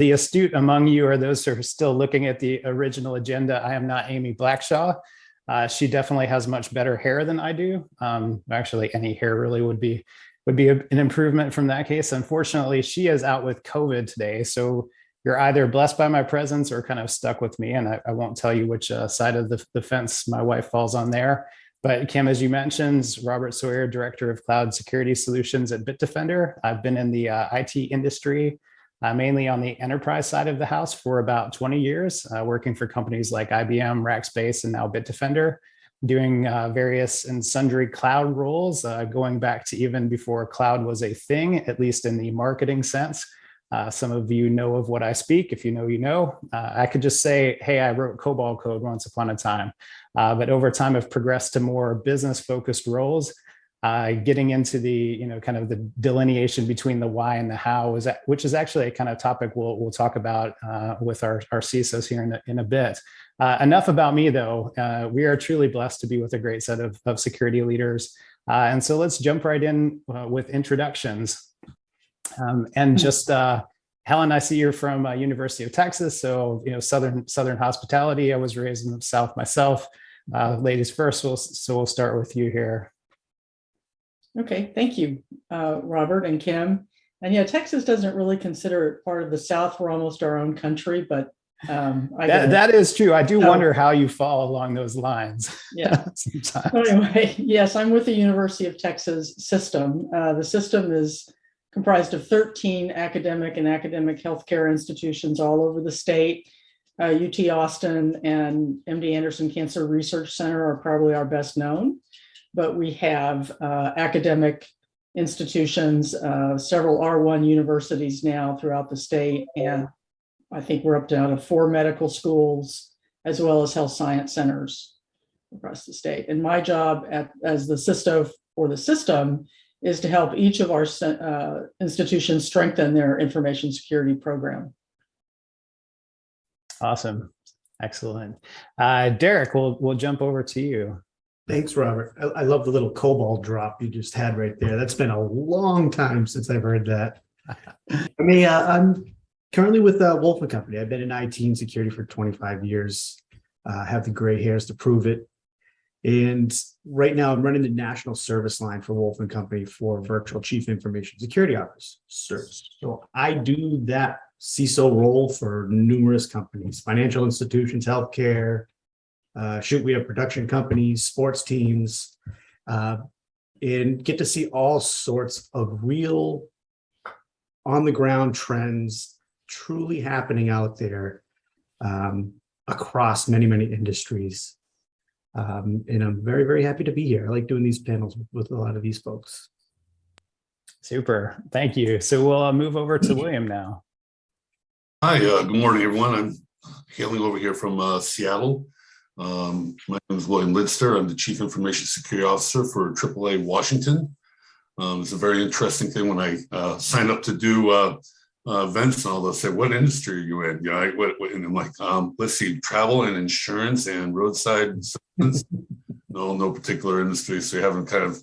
The astute among you are those who are still looking at the original agenda. I am not Amy Blackshaw. She definitely has much better hair than I do. Actually, any hair really would be an improvement from that case. Unfortunately, she is out with COVID today. So you're either blessed by my presence or kind of stuck with me. And I won't tell you which side of the fence my wife falls on there. But Kim, as you mentioned, Robert Sawyer, Director of Cloud Security Solutions at Bitdefender. I've been in the IT industry, mainly on the enterprise side of the house for about 20 years, working for companies like IBM, Rackspace, and now Bitdefender, doing various and sundry cloud roles, going back to even before cloud was a thing, at least in the marketing sense. Some of you know of what I speak. If you know, you know. I could just say, hey, I wrote COBOL code once upon a time. But over time, I've progressed to more business-focused roles, getting into the, kind of the delineation between the why and the how, which is actually a kind of topic we'll talk about with our CISOs here in a bit. Enough about me, though. We are truly blessed to be with a great set of security leaders. And so let's jump right in with introductions. And just Helen, I see you're from University of Texas, so Southern hospitality. I was raised in the South myself. Ladies first, so we'll start with you here. Okay, thank you, Robert and Kim. And yeah, Texas doesn't really consider it part of the South. We're almost our own country, but that is true. I do wonder how you fall along those lines. Yeah. So anyway, yes, I'm with the University of Texas system. The system is comprised of 13 academic and academic healthcare institutions all over the state. UT Austin and MD Anderson Cancer Research Center are probably our best known, but we have academic institutions, several R1 universities now throughout the state, and I think we're up to 4 medical schools, as well as health science centers across the state. And my job as the CISO for the system is to help each of our institutions strengthen their information security program. Awesome. Excellent. Derek, we'll jump over to you. Thanks, Robert. I love the little COBOL drop you just had right there. That's been a long time since I've heard that. I'm currently with Wolfman Company. I've been in IT and security for 25 years. Have the gray hairs to prove it. And right now I'm running the national service line for Wolfman Company for virtual chief information security officers. So I do that CISO role for numerous companies, financial institutions, healthcare, we have production companies, sports teams, and get to see all sorts of real on the ground trends truly happening out there across many, many industries. And I'm very, very happy to be here. I like doing these panels with a lot of these folks. Super. Thank you. So we'll move over to William now. Hi, good morning, everyone. I'm hailing over here from Seattle. My name is William Lidster. I'm the Chief Information Security Officer for AAA Washington. It's a very interesting thing when I signed up to do events and all, they'll say, what industry are you in? And I'm like, let's see, travel and insurance and roadside assistance. No particular industry. So you haven't kind of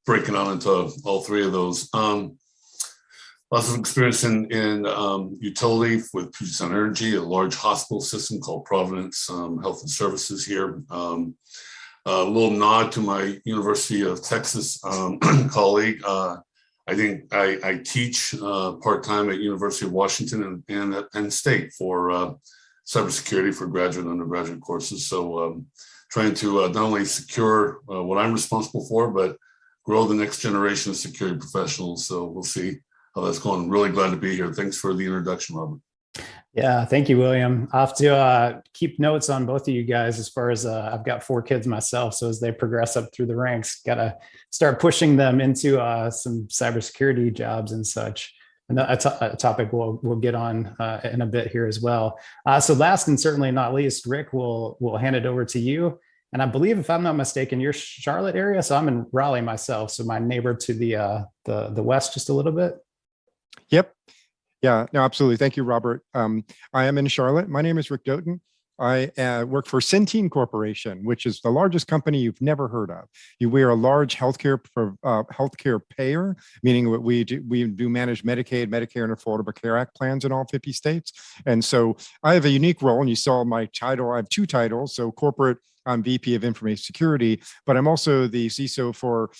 breaking on into all 3 of those. Lots of experience in utility with Puget Sound Energy, a large hospital system called Providence Health and Services here. A little nod to my University of Texas colleague. I think I teach part-time at University of Washington and at Penn State for cybersecurity for graduate and undergraduate courses. So trying to not only secure what I'm responsible for, but grow the next generation of security professionals. So we'll see how that's going. I'm really glad to be here. Thanks for the introduction, Robert. Yeah, thank you, William. I have to keep notes on both of you guys as far as I've got 4 kids myself. So as they progress up through the ranks, got to start pushing them into some cybersecurity jobs and such. And a topic we'll get on in a bit here as well. So last and certainly not least, Rick, we'll hand it over to you. And I believe, if I'm not mistaken, you're Charlotte area. So I'm in Raleigh myself. So my neighbor to the west just a little bit. Yep. Yeah, no, absolutely. Thank you, Robert. I am in Charlotte. My name is Rick Doten. I work for Centene Corporation, which is the largest company you've never heard of. We are a large healthcare payer, meaning that we do manage Medicaid, Medicare, and Affordable Care Act plans in all 50 states. And so I have a unique role, and you saw my title. I have two titles. So corporate, I'm VP of Information Security, but I'm also the CISO for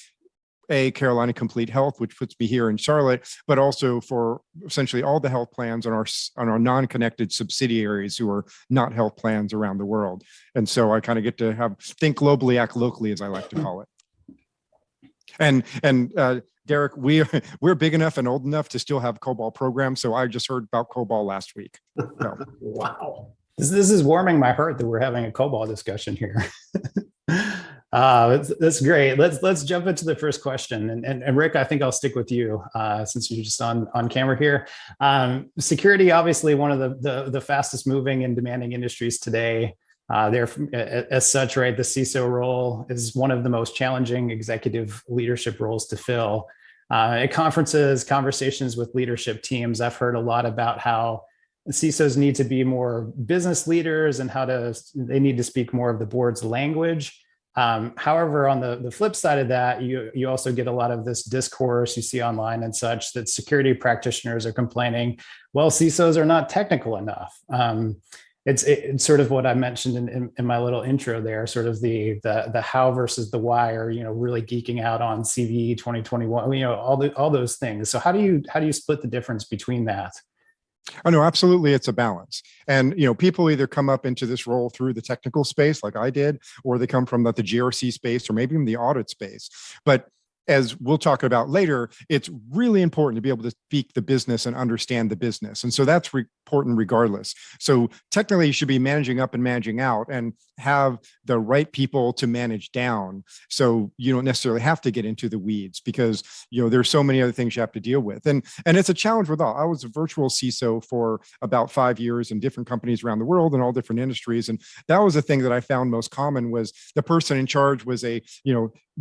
Carolina Complete Health, which puts me here in Charlotte, but also for essentially all the health plans on our non-connected subsidiaries who are not health plans around the world. And so I kind of get to think globally, act locally, as I like to call it. And Derek, we're big enough and old enough to still have COBOL programs. So I just heard about COBOL last week. So. Wow. This is warming my heart that we're having a COBOL discussion here. That's great. Let's jump into the first question. And Rick, I think I'll stick with you since you're just on camera here. Security, obviously one of the fastest moving and demanding industries today. As such, right, the CISO role is one of the most challenging executive leadership roles to fill. At conferences, conversations with leadership teams, I've heard a lot about how CISOs need to be more business leaders and they need to speak more of the board's language. However, on the flip side of that, you also get a lot of this discourse you see online and such that security practitioners are complaining, well, CISOs are not technical enough. It's sort of what I mentioned in my little intro there, sort of the how versus the why, or really geeking out on CVE 2021, all those things. So how do you split the difference between that? Oh, no, absolutely. It's a balance. And, people either come up into this role through the technical space like I did, or they come from the GRC space, or maybe even the audit space. But as we'll talk about later, it's really important to be able to speak the business and understand the business. And so that's important regardless. So technically you should be managing up and managing out and have the right people to manage down. So you don't necessarily have to get into the weeds because, there's so many other things you have to deal with. And it's a challenge with all. I was a virtual CISO for about 5 years in different companies around the world and all different industries. And that was the thing that I found most common was the person in charge was a,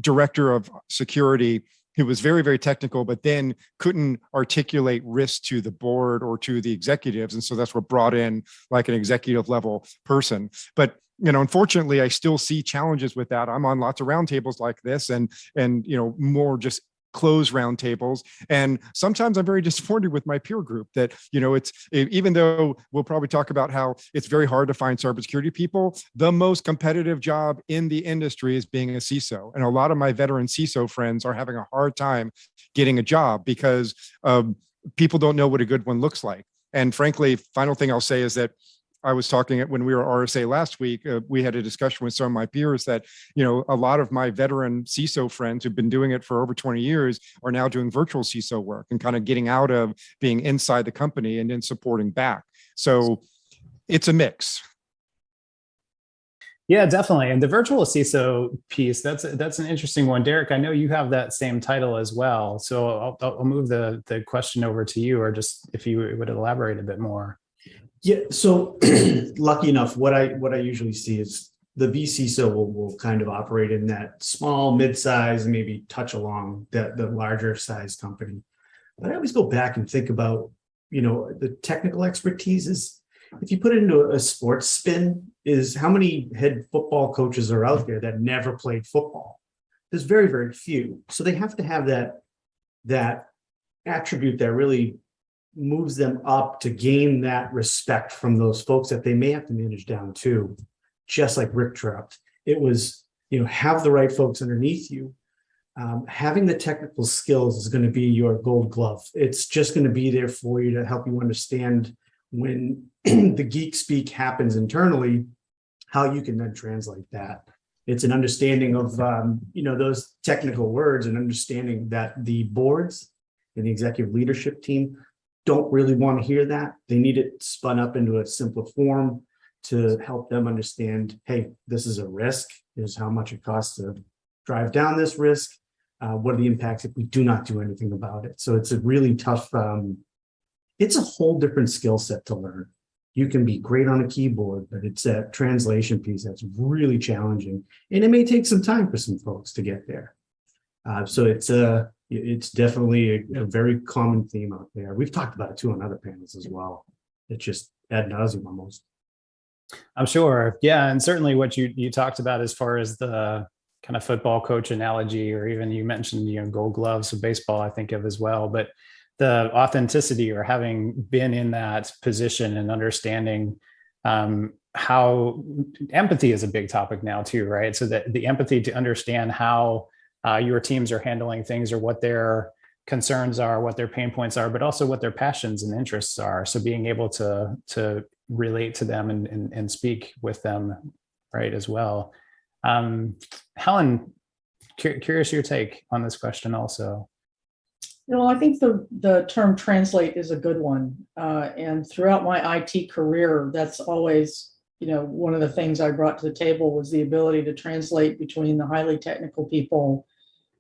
director of security who was very, very technical, but then couldn't articulate risk to the board or to the executives. And so that's what brought in like an executive level person. But unfortunately, I still see challenges with that. I'm on lots of roundtables like this and more just closed roundtables. And sometimes I'm very disappointed with my peer group that, even though we'll probably talk about how it's very hard to find cybersecurity people, the most competitive job in the industry is being a CISO. And a lot of my veteran CISO friends are having a hard time getting a job because people don't know what a good one looks like. And frankly, final thing I'll say is that I was talking when we were RSA last week, we had a discussion with some of my peers that, a lot of my veteran CISO friends who've been doing it for over 20 years are now doing virtual CISO work and kind of getting out of being inside the company and then supporting back. So it's a mix. Yeah, definitely. And the virtual CISO piece, that's an interesting one. Derek, I know you have that same title as well. So I'll move the question over to you, or just if you would elaborate a bit more. Yeah, so lucky enough, what I usually see is the vCISO will kind of operate in that small, mid-size, maybe touch along the larger size company. But I always go back and think about, the technical expertise is, if you put it into a sports spin, is how many head football coaches are out there that never played football? There's very, very few. So they have to have that attribute that really moves them up to gain that respect from those folks that they may have to manage down to, just like Rick dropped. It was, have the right folks underneath you. Having the technical skills is going to be your gold glove. It's just going to be there for you to help you understand when the geek speak happens internally, how you can then translate that. It's an understanding of, those technical words and understanding that the boards and the executive leadership team don't really want to hear that. They need it spun up into a simpler form to help them understand, hey, this is a risk. Here's how much it costs to drive down this risk. What are the impacts if we do not do anything about it? So it's a really tough, it's a whole different skill set to learn. You can be great on a keyboard, but it's that translation piece that's really challenging. And it may take some time for some folks to get there. So it's definitely a very common theme out there. We've talked about it too on other panels as well. It's just ad nauseum almost. I'm sure. Yeah. And certainly what you talked about as far as the kind of football coach analogy, or even you mentioned, gold gloves of baseball, I think of as well. But the authenticity, or having been in that position and understanding how empathy is a big topic now too, right? So that the empathy to understand how your teams are handling things, or what their concerns are, what their pain points are, but also what their passions and interests are. So being able to relate to them and speak with them, right, as well. Helen, curious your take on this question also. I think the term translate is a good one. And throughout my IT career, that's always, one of the things I brought to the table was the ability to translate between the highly technical people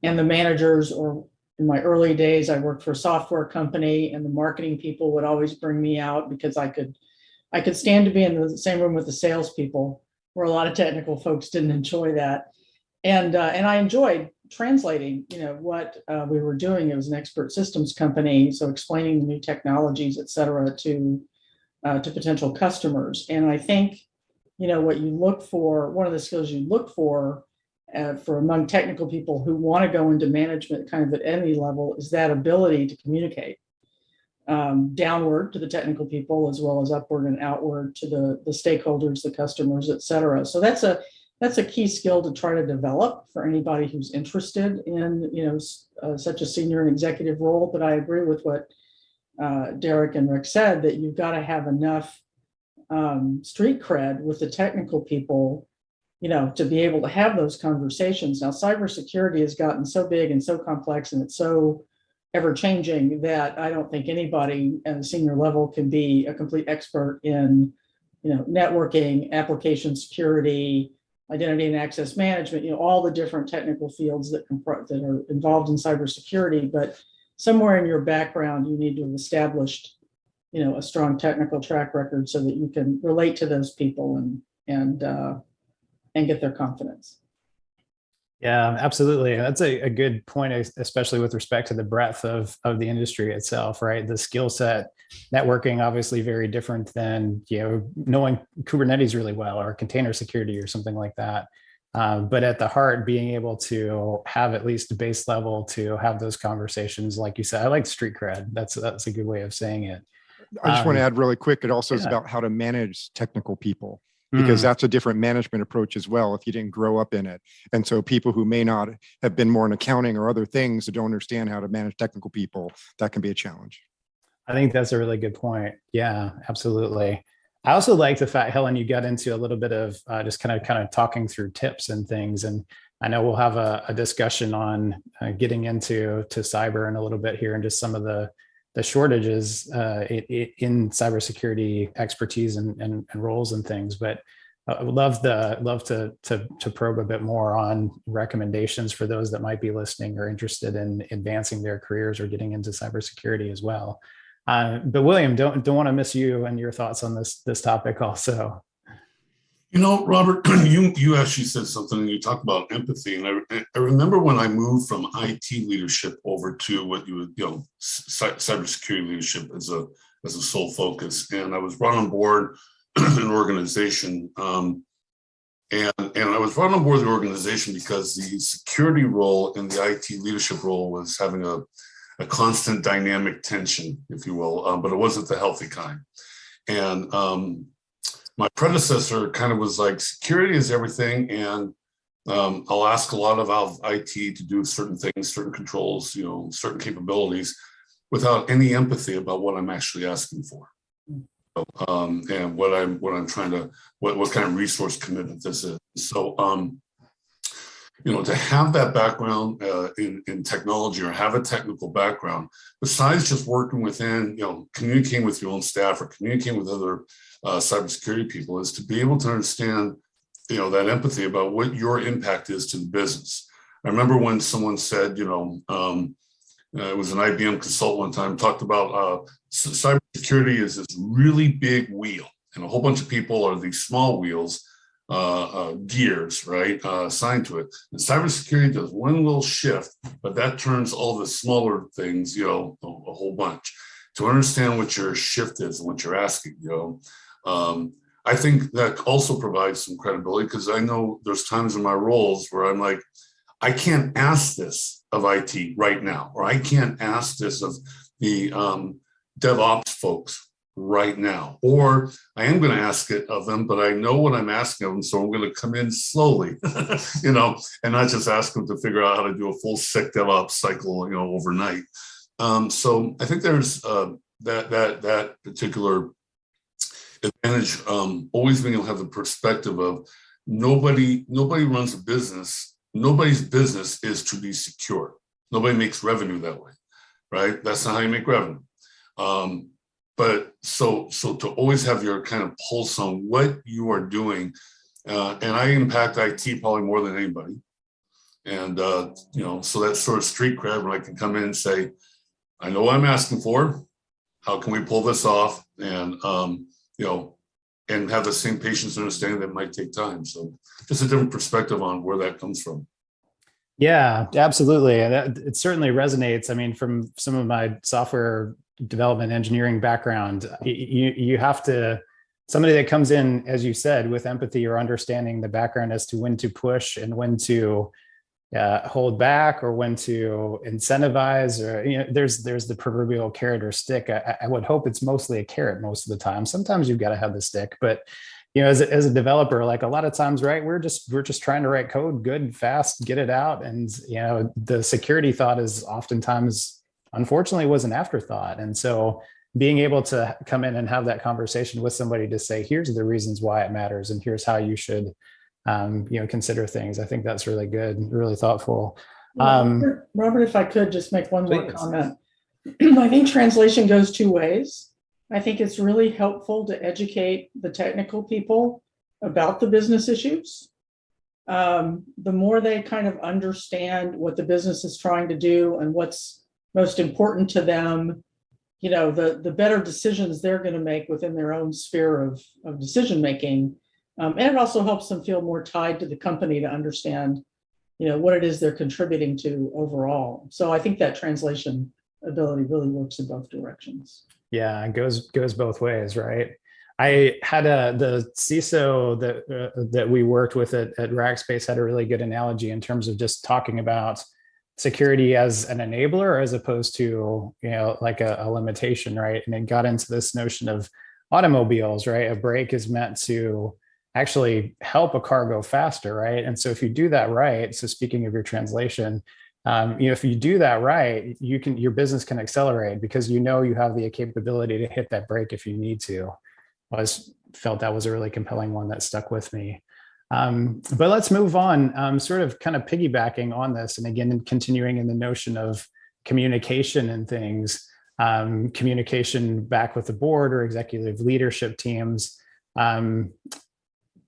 and the managers. Or in my early days, I worked for a software company, and the marketing people would always bring me out because I could stand to be in the same room with the salespeople, where a lot of technical folks didn't enjoy that. And I enjoyed translating, what we were doing. It was an expert systems company, so explaining the new technologies, et cetera, to potential customers. And I think, what you look for, one of the skills you look for among technical people who want to go into management kind of at any level, is that ability to communicate downward to the technical people, as well as upward and outward to the stakeholders, the customers, et cetera. So that's a key skill to try to develop for anybody who's interested in, such a senior and executive role. But I agree with what Derek and Rick said, that you've got to have enough street cred with the technical people, to be able to have those conversations. Now, cybersecurity has gotten so big and so complex, and it's so ever changing, that I don't think anybody at a senior level can be a complete expert in, networking, application security, identity and access management, all the different technical fields that are involved in cybersecurity. But somewhere in your background, you need to have established, a strong technical track record, so that you can relate to those people and get their confidence. Yeah, absolutely. That's a good point, especially with respect to the breadth of the industry itself, right? The skill set, networking, obviously very different than, knowing Kubernetes really well, or container security or something like that. But at the heart, being able to have at least a base level to have those conversations, like you said, I like street cred. That's a good way of saying it. I just want to add really quick, it also is about how to manage technical people, because that's a different management approach as well, if you didn't grow up in it. And so people who may not have been more in accounting or other things that don't understand how to manage technical people, that can be a challenge. I think that's a really good point. Yeah, absolutely. I also like the fact, Helen, you got into a little bit of just kind of talking through tips and things. And I know we'll have a discussion on getting into cyber in a little bit here, and just some of the shortages in cybersecurity expertise and roles and things. But I would love to probe a bit more on recommendations for those that might be listening or interested in advancing their careers or getting into cybersecurity as well. But William, don't want to miss you and your thoughts on this topic also. Robert, you actually said something, and you talked about empathy. And I remember when I moved from IT leadership over to what cybersecurity leadership as a sole focus. And I was brought on board an organization. And I was brought on board the organization because the security role and the IT leadership role was having a constant dynamic tension, if you will, but it wasn't the healthy kind. And my predecessor kind of was like, security is everything, and I'll ask a lot of IT to do certain things, certain controls, certain capabilities, without any empathy about what I'm actually asking for, and what I'm trying to, what kind of resource commitment this is. So, to have that background in technology, or have a technical background, besides just working within, communicating with your own staff or communicating with other cybersecurity people, is to be able to understand, that empathy about what your impact is to the business. I remember when someone said, it was an IBM consultant one time, talked about cybersecurity is this really big wheel, and a whole bunch of people are these small wheels, gears, right, assigned to it. And cybersecurity does one little shift, but that turns all the smaller things, a whole bunch. To understand what your shift is and what you're asking, I think that also provides some credibility, because I know there's times in my roles where I'm like, I can't ask this of IT right now, or I can't ask this of the DevOps folks right now, or I am going to ask it of them, but I know what I'm asking of them, so I'm going to come in slowly, and not just ask them to figure out how to do a full SIC DevOps cycle, overnight. So I think there's that particular advantage, always being able to have the perspective of nobody runs a business. Nobody's business is to be secure. Nobody makes revenue that way, right? That's not how you make revenue. But so to always have your kind of pulse on what you are doing, and I impact IT probably more than anybody. And, so that's sort of street cred when I can come in and say, I know what I'm asking for. How can we pull this off? And, and have the same patience and understanding that might take time. So just a different perspective on where that comes from. Yeah, absolutely. And it certainly resonates. I mean, from some of my software development engineering background, you have to, somebody that comes in, as you said, with empathy or understanding the background as to when to push and when to hold back, or when to incentivize, or there's the proverbial carrot or stick. I would hope it's mostly a carrot most of the time. Sometimes you've got to have the stick, but as a developer, like a lot of times, right, we're just trying to write code good, fast, get it out, and the security thought is oftentimes, unfortunately, was an afterthought. And so being able to come in and have that conversation with somebody to say, here's the reasons why it matters, and here's how you should consider things. I think that's really good, really thoughtful. Robert, if I could just make one more comment. I think translation goes two ways. I think it's really helpful to educate the technical people about the business issues. The more they kind of understand what the business is trying to do and what's most important to them, the better decisions they're going to make within their own sphere of decision making. And it also helps them feel more tied to the company to understand, what it is they're contributing to overall. So I think that translation ability really works in both directions. Yeah, it goes both ways, right? I had the CISO that we worked with at Rackspace had a really good analogy in terms of just talking about security as an enabler as opposed to like a limitation, right? And it got into this notion of automobiles, right? A brake is meant to actually help a car go faster, right? And so if you do that right, so speaking of your translation, if you do that right, your business can accelerate because you have the capability to hit that brake if you need to. I felt that was a really compelling one that stuck with me. But let's move on, sort of kind of piggybacking on this, and again, continuing in the notion of communication and things, communication back with the board or executive leadership teams.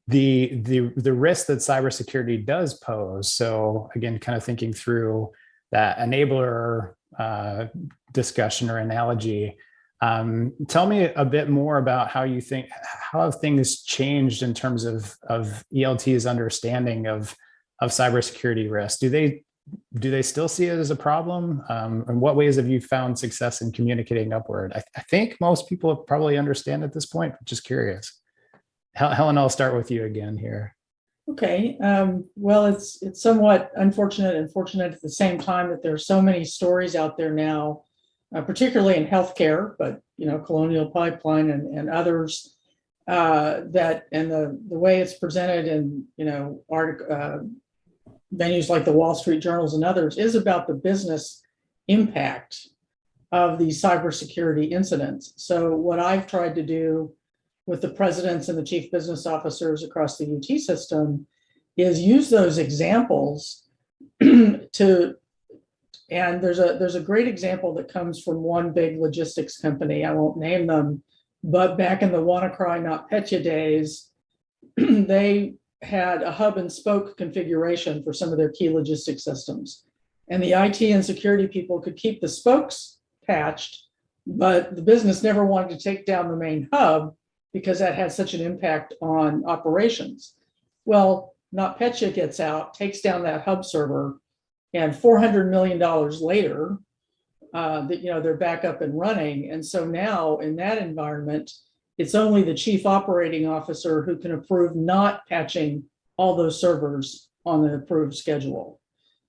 The risk that cybersecurity does pose. So again, kind of thinking through that enabler discussion or analogy. Tell me a bit more about how have things changed in terms of ELT's understanding of cybersecurity risk? Do they still see it as a problem? In what ways have you found success in communicating upward? I think most people probably understand at this point, but just curious. Helen, I'll start with you again here. Okay. Well, it's somewhat unfortunate and fortunate at the same time that there are so many stories out there now, particularly in healthcare, but Colonial Pipeline and others, that and the way it's presented in venues like the Wall Street Journals and others is about the business impact of these cybersecurity incidents. So what I've tried to do with the presidents and the chief business officers across the UT system is use those examples and there's a great example that comes from one big logistics company. I won't name them, but back in the WannaCry Not Petya days, they had a hub and spoke configuration for some of their key logistics systems. And the IT and security people could keep the spokes patched, but the business never wanted to take down the main hub because that had such an impact on operations. Well, NotPetya gets out, takes down that hub server, and $400 million later, they're back up and running. And so now in that environment, it's only the chief operating officer who can approve not patching all those servers on the approved schedule.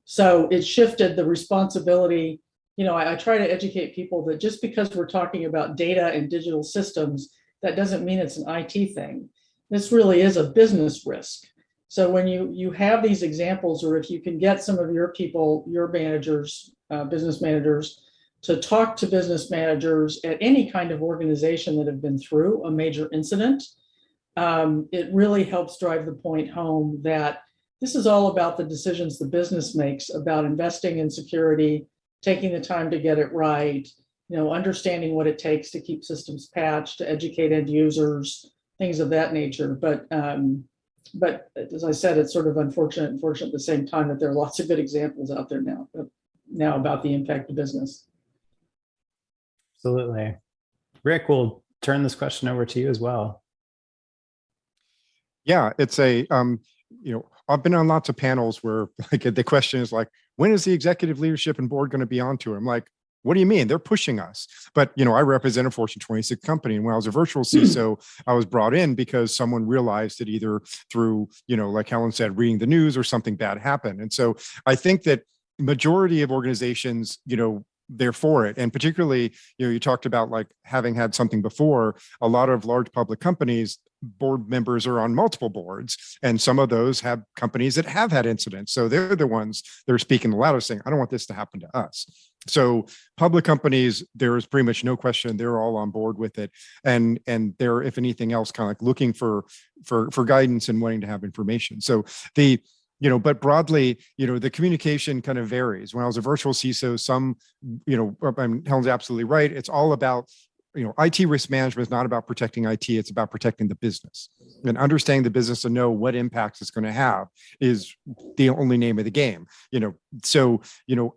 So it shifted the responsibility. I try to educate people that just because we're talking about data and digital systems, that doesn't mean it's an IT thing. This really is a business risk. So when you have these examples, or if you can get some of your people, your managers, business managers, to talk to business managers at any kind of organization that have been through a major incident, it really helps drive the point home that this is all about the decisions the business makes about investing in security, taking the time to get it right, understanding what it takes to keep systems patched, to educate end users, things of that nature. But as I said, it's sort of unfortunate and fortunate at the same time that there are lots of good examples out there now about the impact of business. Absolutely. Rick, we'll turn this question over to you as well. Yeah, it's a, I've been on lots of panels where like the question is like, when is the executive leadership and board going to be onto it? I'm like, what do you mean? They're pushing us. But, I represent a Fortune 26 company. And when I was a virtual CISO, I was brought in because someone realized that either through, like Helen said, reading the news or something bad happened. And so I think that majority of organizations, they're for it. And particularly, you talked about like having had something before. A lot of large public companies, board members are on multiple boards, and some of those have companies that have had incidents. So they're the ones that are speaking the loudest, saying, I don't want this to happen to us. So public companies, there is pretty much no question, they're all on board with it. And they're, if anything else, kind of like looking for guidance and wanting to have information. So but broadly, the communication kind of varies. When I was a virtual CISO, some, Helen's absolutely right. It's all about, IT risk management is not about protecting IT. It's about protecting the business, and understanding the business and know what impacts it's going to have is the only name of the game. So,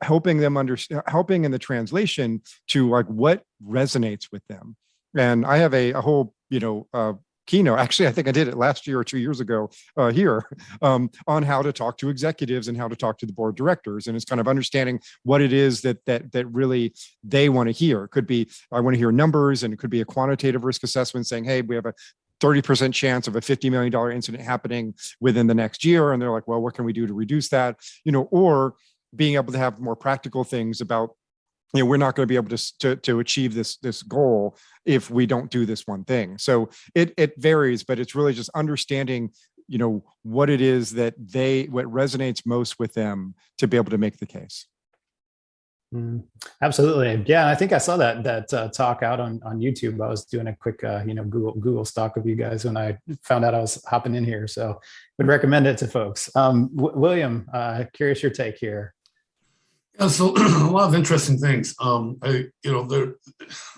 helping them understand, helping in the translation to like what resonates with them. And I have a whole, keynote. Actually, I think I did it last year or 2 years ago here on how to talk to executives and how to talk to the board of directors. And it's kind of understanding what it is that really they want to hear. It could be, I want to hear numbers, and it could be a quantitative risk assessment saying, hey, we have a 30% chance of a $50 million incident happening within the next year. And they're like, well, what can we do to reduce that? Or being able to have more practical things about, we're not going to be able to achieve this goal if we don't do this one thing. So it varies, but it's really just understanding, what it is that what resonates most with them to be able to make the case. Absolutely. Yeah. I think I saw that talk out on YouTube. I was doing a quick, Google stalk of you guys when I found out I was hopping in here. So would recommend it to folks. William, curious your take here. Yeah, so a lot of interesting things.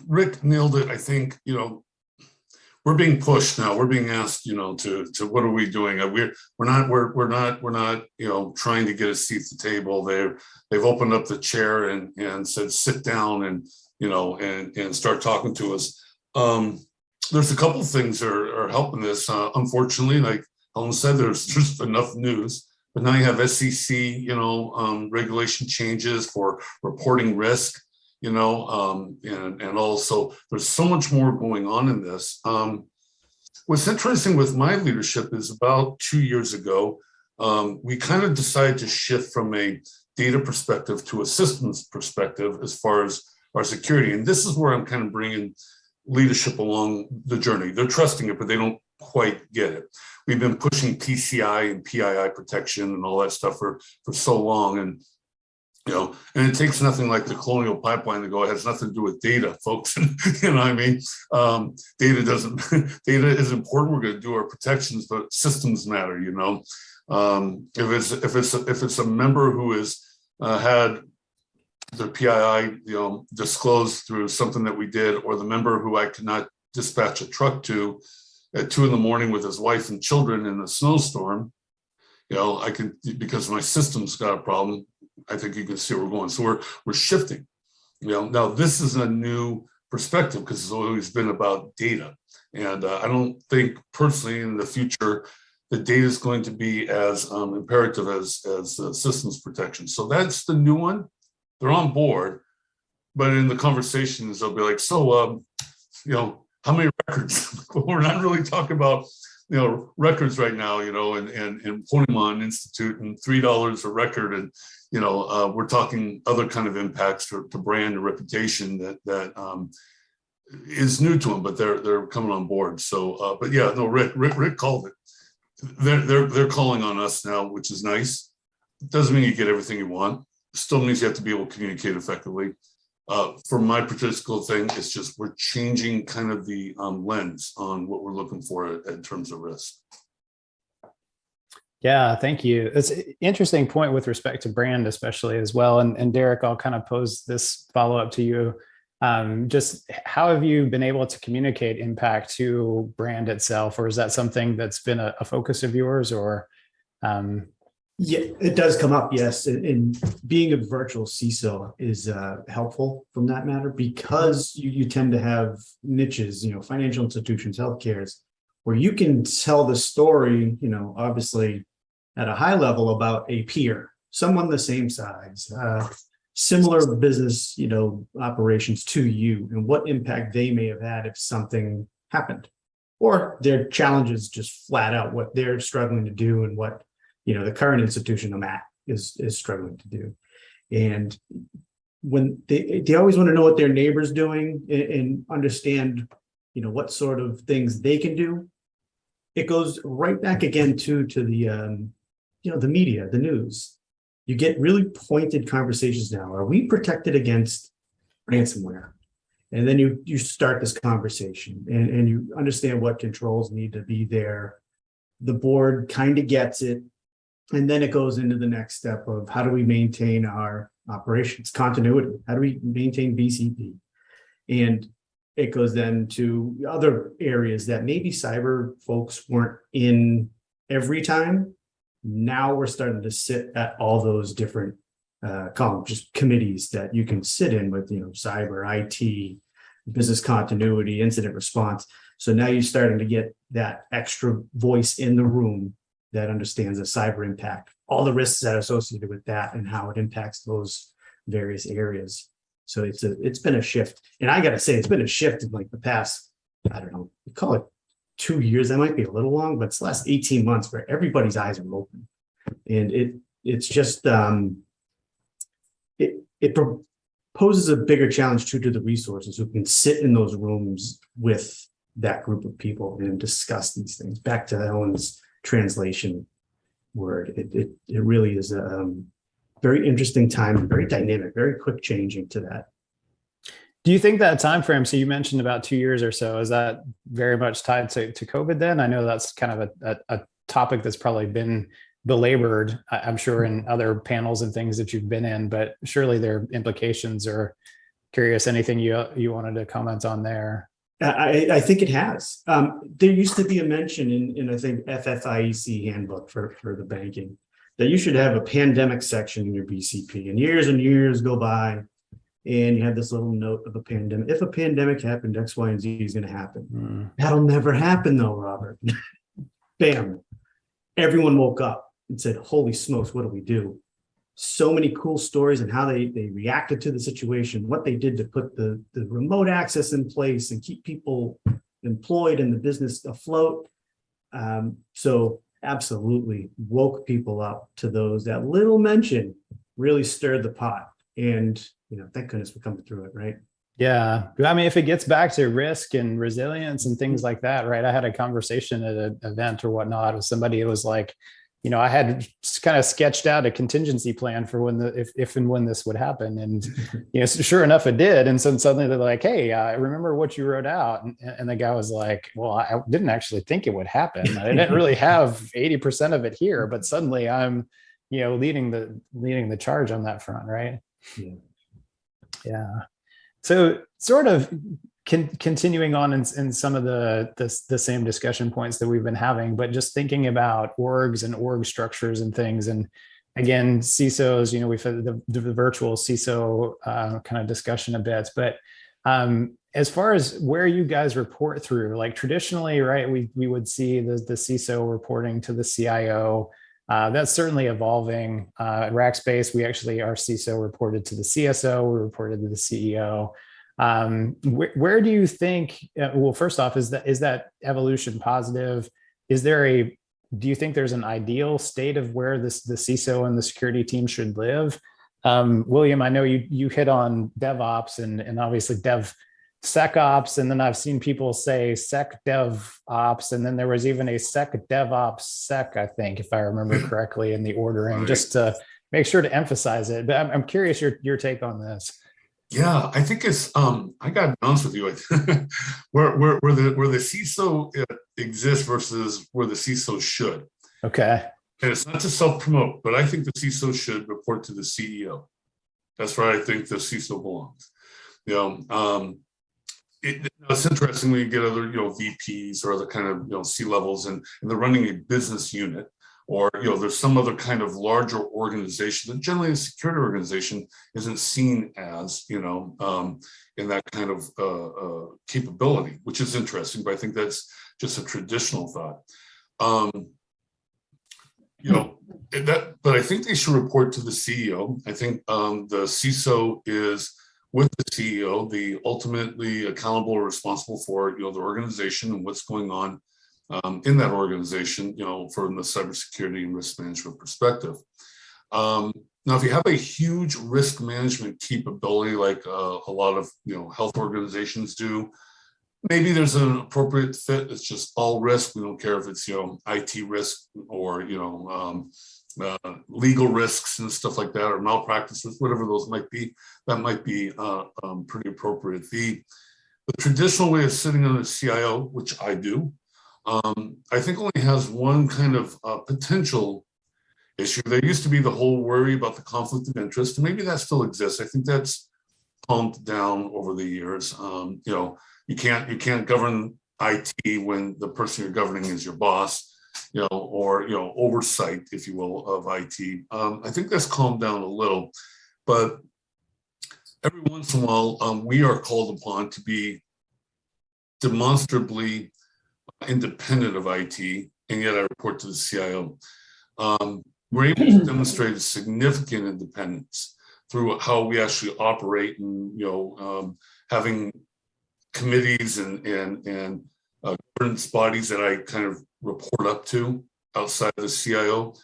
Rick nailed it. I think, we're being pushed now. We're being asked, to what are we doing? We're not, trying to get a seat at the table. They've opened up the chair and said, sit down and, and start talking to us. There's a couple of things that are helping this. Unfortunately, like Helen said, there's just enough news. But now you have SEC, regulation changes for reporting risk, and also there's so much more going on in this. What's interesting with my leadership is about 2 years ago, we kind of decided to shift from a data perspective to a systems perspective as far as our security. And this is where I'm kind of bringing leadership along the journey. They're trusting it, but they don't quite get it. We've been pushing PCI and PII protection and all that stuff for so long. And, and it takes nothing like the colonial pipeline to go, it has nothing to do with data, folks. You know what I mean? Data is important. We're going to do our protections, but systems matter, if it's a member who has had their PII, disclosed through something that we did, or the member who I could not dispatch a truck to at 2 a.m. with his wife and children in a snowstorm, I can, because my system's got a problem. I think you can see where we're going. So we're shifting. Now this is a new perspective because it's always been about data, and I don't think personally in the future the data is going to be as imperative as systems protection. So that's the new one. They're on board, but in the conversations they'll be like, so how many records? We're not really talking about, records right now, and Mohrmann Institute and $3 a record. And, we're talking other kind of impacts to brand and reputation that is new to them, but they're coming on board. So, but yeah, no, Rick called it. They're calling on us now, which is nice. It doesn't mean you get everything you want. Still means you have to be able to communicate effectively. For my particular thing, it's just we're changing kind of the lens on what we're looking for in terms of risk. Yeah, thank you. It's an interesting point with respect to brand, especially as well. And Derek, I'll kind of pose this follow-up to you. Just how have you been able to communicate impact to brand itself, or is that something that's been a focus of yours, or? Yeah, it does come up, yes. And being a virtual CISO is helpful from that matter, because you tend to have niches, financial institutions, healthcares, where you can tell the story, obviously at a high level about a peer, someone the same size, similar business, operations to you, and what impact they may have had if something happened, or their challenges, just flat out what they're struggling to do and what the current institution I'm at is struggling to do. And when they always want to know what their neighbor's doing and understand, what sort of things they can do. It goes right back again to the the media, the news. You get really pointed conversations now. Are we protected against ransomware? And then you start this conversation and you understand what controls need to be there. The board kind of gets it. And then it goes into the next step of how do we maintain our operations continuity? How do we maintain BCP? And it goes then to other areas that maybe cyber folks weren't in every time. Now we're starting to sit at all those different columns, just committees that you can sit in with, cyber, IT, business continuity, incident response. So now you're starting to get that extra voice in the room that understands the cyber impact, all the risks that are associated with that and how it impacts those various areas. So it's been a shift. And I got to say, it's been a shift in like the past, I don't know, we call it 2 years. That might be a little long, but it's the last 18 months where everybody's eyes are open. And it's just, it poses a bigger challenge to the resources who can sit in those rooms with that group of people and discuss these things. Back to Helen's translation word, it really is a very interesting time, very dynamic, very quick changing to that. Do you think that time frame, so you mentioned about 2 years or so, is that very much tied to COVID then? I know that's kind of a topic that's probably been belabored, I'm sure, in other panels and things that you've been in, but surely there are implications. Or curious, anything you wanted to comment on there? I think it has. There used to be a mention in I think FFIEC handbook for the banking that you should have a pandemic section in your BCP, and years go by and you have this little note of a pandemic. If a pandemic happened, X, Y, and Z is going to happen. That'll never happen though, Robert. Bam. Everyone woke up and said, holy smokes, what do we do? So many cool stories and how they reacted to the situation, what they did to put the remote access in place and keep people employed and the business afloat. So absolutely woke people up to those. That little mention really stirred the pot. And, thank goodness we're coming through it, right? Yeah. I mean, if it gets back to risk and resilience and things like that, right? I had a conversation at an event or whatnot with somebody who was like, I had kind of sketched out a contingency plan for when if and when this would happen. And, sure enough, it did. And so suddenly they're like, hey, I remember what you wrote out. And the guy was like, well, I didn't actually think it would happen. I didn't really have 80% of it here, but suddenly I'm, leading the charge on that front. Right. Yeah. So sort of continuing on in some of the same discussion points that we've been having, but just thinking about orgs and org structures and things. And again, CISOs, we've had the virtual CISO kind of discussion a bit, but as far as where you guys report through, like traditionally, right, we would see the CISO reporting to the CIO. That's certainly evolving. At Rackspace, we actually, our CISO reported to the CSO, we reported to the CEO. Where do you think, well, first off, is that evolution positive? Do you think there's an ideal state of where the CISO and the security team should live? William, I know you hit on DevOps and obviously DevSecOps, and then I've seen people say SecDevOps, and then there was even a SecDevOps, I think, if I remember correctly in the ordering, just to make sure to emphasize it. But I'm curious your take on this. Yeah, I think it's I gotta be honest with you, where the CISO exists versus where the CISO should. Okay. And it's not to self-promote, but I think the CISO should report to the CEO. That's where I think the CISO belongs. It's interesting when you get other VPs or other kind of C-levels and they're running a business unit, or there's some other kind of larger organization that generally a security organization isn't seen as in that kind of capability, which is interesting, but I think that's just a traditional thought. But I think they should report to the CEO. I think the CISO is, with the CEO, the ultimately accountable or responsible for the organization and what's going on in that organization, from the cybersecurity and risk management perspective. Now, if you have a huge risk management capability, like a lot of health organizations do, maybe there's an appropriate fit. It's just all risk. We don't care if it's IT risk or legal risks and stuff like that, or malpractices, whatever those might be. That might be pretty appropriate. The traditional way of sitting on a CIO, which I do, I think only has one kind of potential issue. There used to be the whole worry about the conflict of interest, and maybe that still exists. I think that's calmed down over the years. You can't govern IT when the person you're governing is your boss, or oversight, if you will, of IT. I think that's calmed down a little, but every once in a while, we are called upon to be demonstrably independent of IT, and yet I report to the CIO. We're able to demonstrate a significant independence through how we actually operate, and having committees and governance bodies that I kind of report up to outside of the CIO.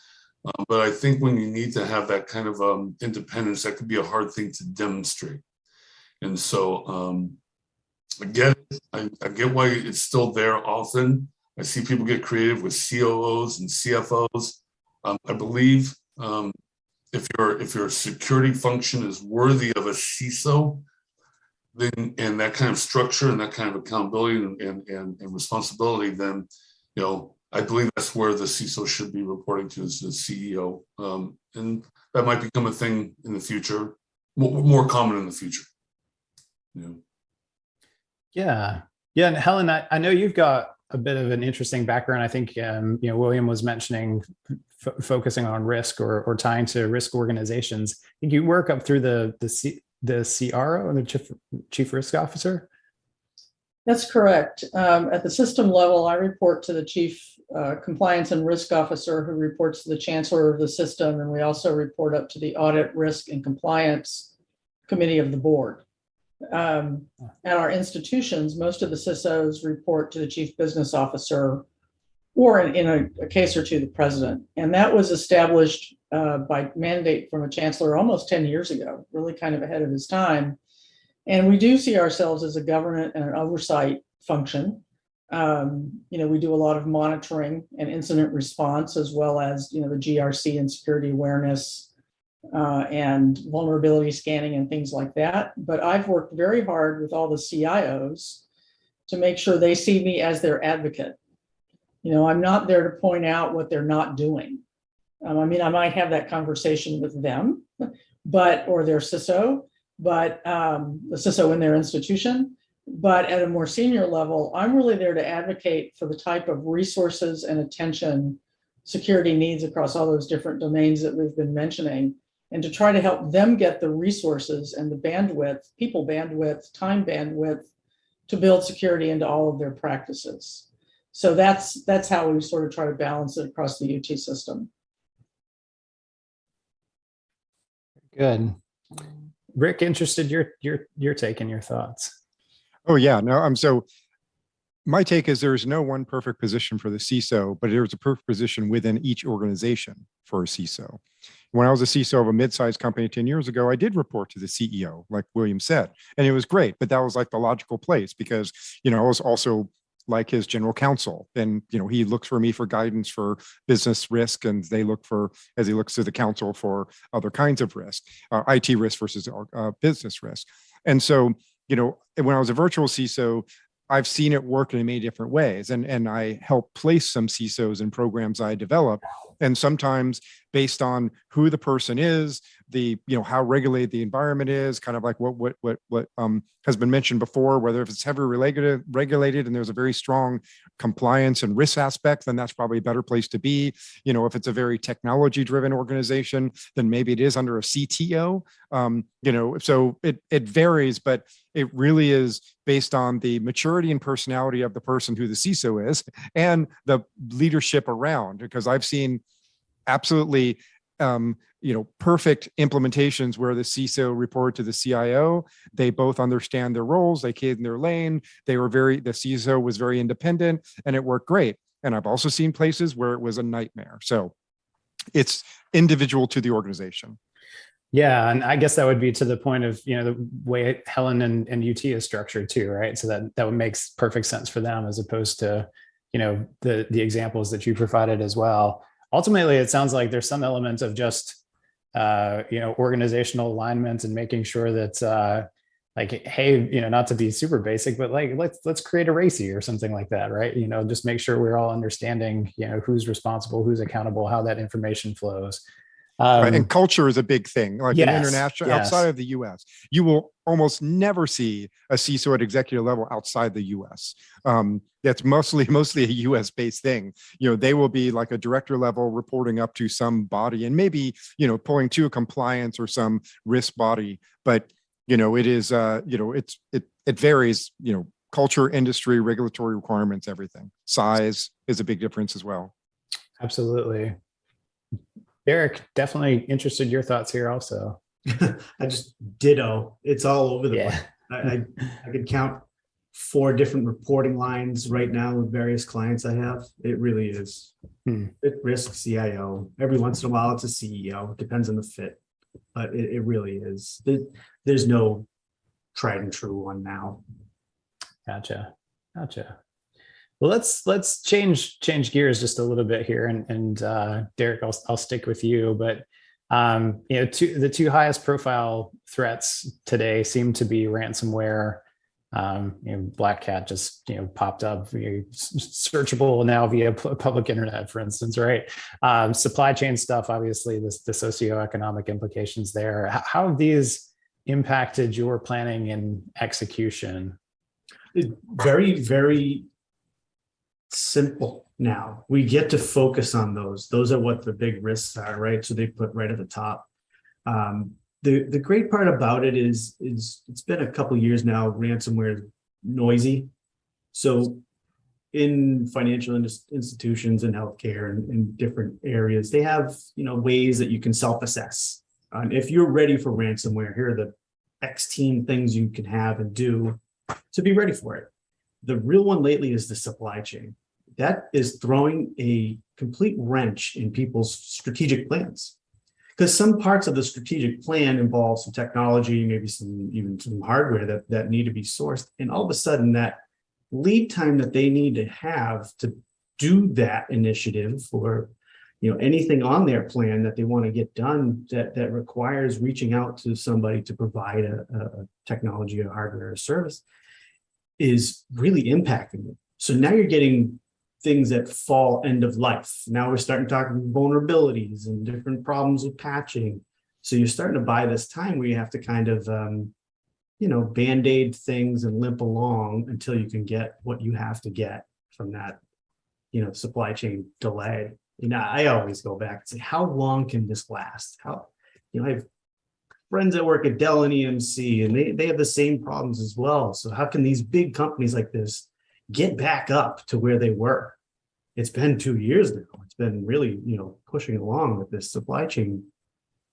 But I think when you need to have that kind of independence, that could be a hard thing to demonstrate. And so I get why it's still there often. I see people get creative with COOs and CFOs. I believe if your security function is worthy of a CISO, then, and that kind of structure and that kind of accountability and responsibility, then I believe that's where the CISO should be reporting to, as the CEO. And that might become a thing in the future, more common in the future. Yeah. And Helen, I know you've got a bit of an interesting background. I think William was mentioning focusing on risk or tying to risk organizations. I think you work up through the CRO, the Chief Risk Officer. That's correct. At the system level, I report to the Chief Compliance and Risk Officer, who reports to the Chancellor of the system, and we also report up to the Audit, Risk, and Compliance Committee of the Board. At our institutions, most of the CISOs report to the Chief Business Officer, or in a case or two, the President. And that was established by mandate from a Chancellor almost 10 years ago, really kind of ahead of his time. And we do see ourselves as a governance and an oversight function. We do a lot of monitoring and incident response, as well as the GRC and security awareness and vulnerability scanning and things like that. But I've worked very hard with all the CIOs to make sure they see me as their advocate. I'm not there to point out what they're not doing. I might have that conversation with them, or their CISO, but the CISO in their institution. But at a more senior level, I'm really there to advocate for the type of resources and attention security needs across all those different domains that we've been mentioning, and to try to help them get the resources and the bandwidth, people bandwidth, time bandwidth, to build security into all of their practices. So that's how we sort of try to balance it across the UT system. Good. Rick, interested your take and your thoughts. Oh yeah, no, so my take is there's no one perfect position for the CISO, but there's a perfect position within each organization for a CISO. When I was a CISO of a mid-sized company 10 years ago, I did report to the CEO, like William said, and it was great, but that was like the logical place because, I was also like his general counsel. And, he looks for me for guidance for business risk, and they look for, as he looks to the council for other kinds of risk, IT risk versus business risk. And so, when I was a virtual CISO, I've seen it work in many different ways. And I help place some CISOs in programs I develop. And sometimes based on who the person is, how regulated the environment is, kind of like what has been mentioned before, whether if it's heavily regulated and there's a very strong compliance and risk aspect, then that's probably a better place to be. If it's a very technology driven organization, then maybe it is under a CTO. So it varies, but it really is based on the maturity and personality of the person who the CISO is and the leadership around, because I've seen absolutely perfect implementations where the CISO reported to the CIO. They both understand their roles, they stayed in their lane, the CISO was very independent, and it worked great. And I've also seen places where it was a nightmare. So it's individual to the organization. Yeah, and I guess that would be to the point of the way Helen and UT is structured too, right? So that makes perfect sense for them as opposed to the examples that you provided as well. Ultimately, it sounds like there's some element of just organizational alignment and making sure that hey, not to be super basic, but like let's create a RACI or something like that, right? Just make sure we're all understanding who's responsible, who's accountable, how that information flows. Right. And culture is a big thing. Like in international, yes. Outside of the US, you will almost never see a CISO at executive level outside the US. That's mostly a US based thing. They will be like a director level reporting up to some body and maybe, pulling to a compliance or some risk body. But, it is, it varies, culture, industry, regulatory requirements, everything. Size is a big difference as well. Absolutely. Derek, definitely interested your thoughts here also. I just ditto. It's all over the place. I could count 4 different reporting lines right now with various clients I have. It really is. It risks CIO. Every once in a while, it's a CEO. It depends on the fit, but it really is. There's no tried and true one now. Gotcha. Well, let's change gears just a little bit here, and Derek, I'll stick with you. But the two highest profile threats today seem to be ransomware. Black Cat just popped up, searchable now via public internet, for instance, right? Supply chain stuff, obviously, the socioeconomic implications there. How have these impacted your planning and execution? Very, very simple now. We get to focus on those. Those are what the big risks are, right? So they put right at the top. The great part about it is it's been a couple of years now. Ransomware is noisy. So in financial institutions and healthcare and in different areas, they have ways that you can self-assess. If you're ready for ransomware, here are the X things you can have and do to be ready for it. The real one lately is the supply chain. That is throwing a complete wrench in people's strategic plans, because some parts of the strategic plan involve some technology, maybe even some hardware that need to be sourced. And all of a sudden that lead time that they need to have to do that initiative or anything on their plan that they want to get done that requires reaching out to somebody to provide a technology or hardware or service is really impacting it. So now you're getting things that fall end of life. Now we're starting to talk vulnerabilities and different problems with patching. So you're starting to buy this time where you have to kind of, band-aid things and limp along until you can get what you have to get from that, supply chain delay. I always go back and say, how long can this last? I have friends that work at Dell and EMC, and they have the same problems as well. So how can these big companies like this get back up to where they were? It's been 2 years now. It's been really, pushing along with this supply chain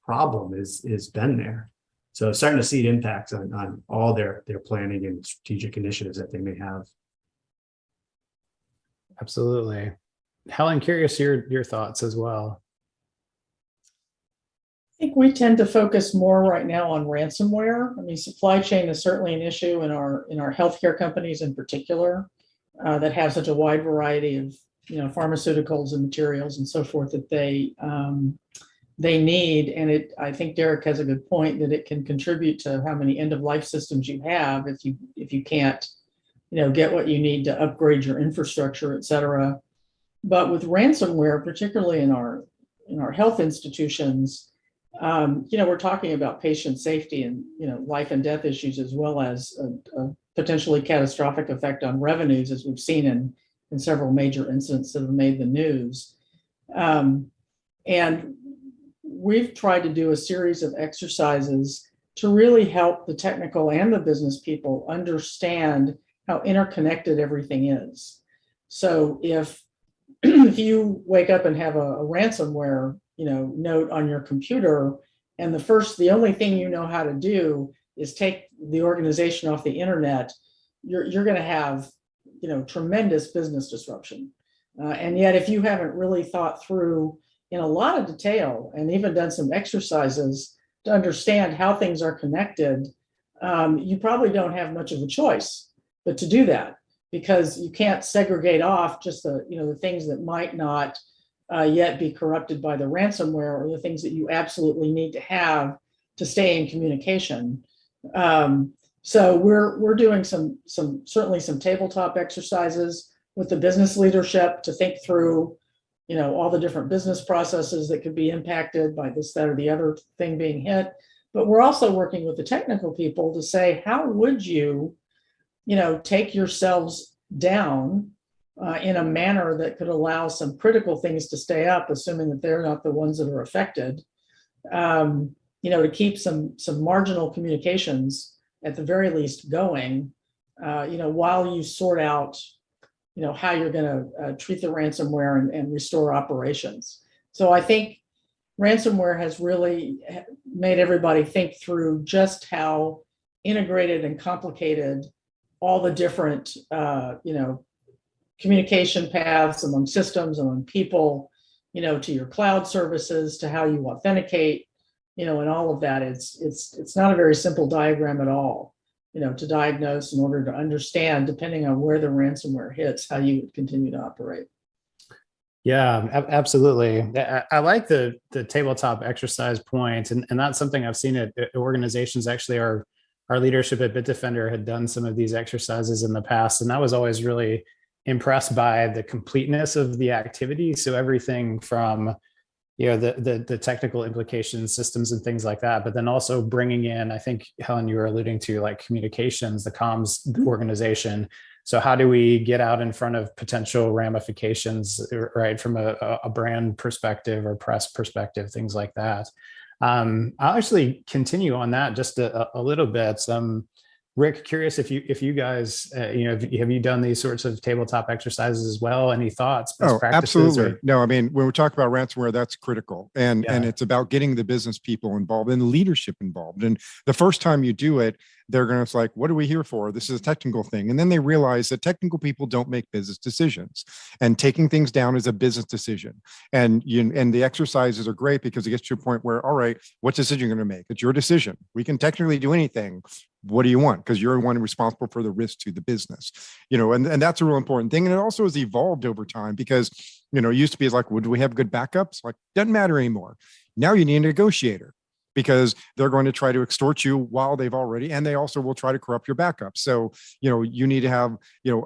problem is been there. So starting to see impacts on all their planning and strategic initiatives that they may have. Absolutely. Helen, curious your thoughts as well. I think we tend to focus more right now on ransomware. I mean, supply chain is certainly an issue in our healthcare companies in particular, that have such a wide variety of pharmaceuticals and materials and so forth that they need. And I think Derek has a good point that it can contribute to how many end of life systems you have if you can't get what you need to upgrade your infrastructure, et cetera. But with ransomware, particularly in our health institutions, we're talking about patient safety and life and death issues, as well as a potentially catastrophic effect on revenues, as we've seen in several major incidents that have made the news. And we've tried to do a series of exercises to really help the technical and the business people understand how interconnected everything is. So if you wake up and have a ransomware note on your computer, and the only thing you know how to do is take the organization off the internet, you're going to have tremendous business disruption. And yet, if you haven't really thought through in a lot of detail and even done some exercises to understand how things are connected, you probably don't have much of a choice but to do that, because you can't segregate off just the things that might not yet be corrupted by the ransomware, or the things that you absolutely need to have to stay in communication. So we're doing certainly some tabletop exercises with the business leadership to think through all the different business processes that could be impacted by this, that, or the other thing being hit. But we're also working with the technical people to say, how would you take yourselves down in a manner that could allow some critical things to stay up, assuming that they're not the ones that are affected, to keep some marginal communications at the very least going, while you sort out, how you're going to treat the ransomware and restore operations. So I think ransomware has really made everybody think through just how integrated and complicated all the different, communication paths among systems, among people, to your cloud services, to how you authenticate, and all of that. It's not a very simple diagram at all, to diagnose in order to understand, depending on where the ransomware hits, how you would continue to operate. Yeah, absolutely. I like the tabletop exercise point, and that's something I've seen at organizations. Actually, our leadership at Bitdefender had done some of these exercises in the past, and I was always really impressed by the completeness of the activity. So everything from the technical implications, systems and things like that, but then also bringing in, I think Helen, you were alluding to, like communications, the comms organization. So how do we get out in front of potential ramifications, right, from a brand perspective or press perspective, things like that. I'll actually continue on that just a little bit. Rick, curious if you guys, have you done these sorts of tabletop exercises as well? Any thoughts, best practices? Absolutely. No, I mean, when we talk about ransomware, that's critical. And it's about getting the business people involved and leadership involved. And the first time you do it, they're going to like, what are we here for? This is a technical thing. And then they realize that technical people don't make business decisions, and taking things down is a business decision. And the exercises are great because it gets to a point where, all right, what decision you're going to make? It's your decision. We can technically do anything. What do you want? Because you're the one responsible for the risk to the business, and that's a real important thing. And it also has evolved over time because, it used to be like, well, do we have good backups? Like, doesn't matter anymore. Now you need a negotiator, because they're going to try to extort you while they've already, and they also will try to corrupt your backup. So, you need to have,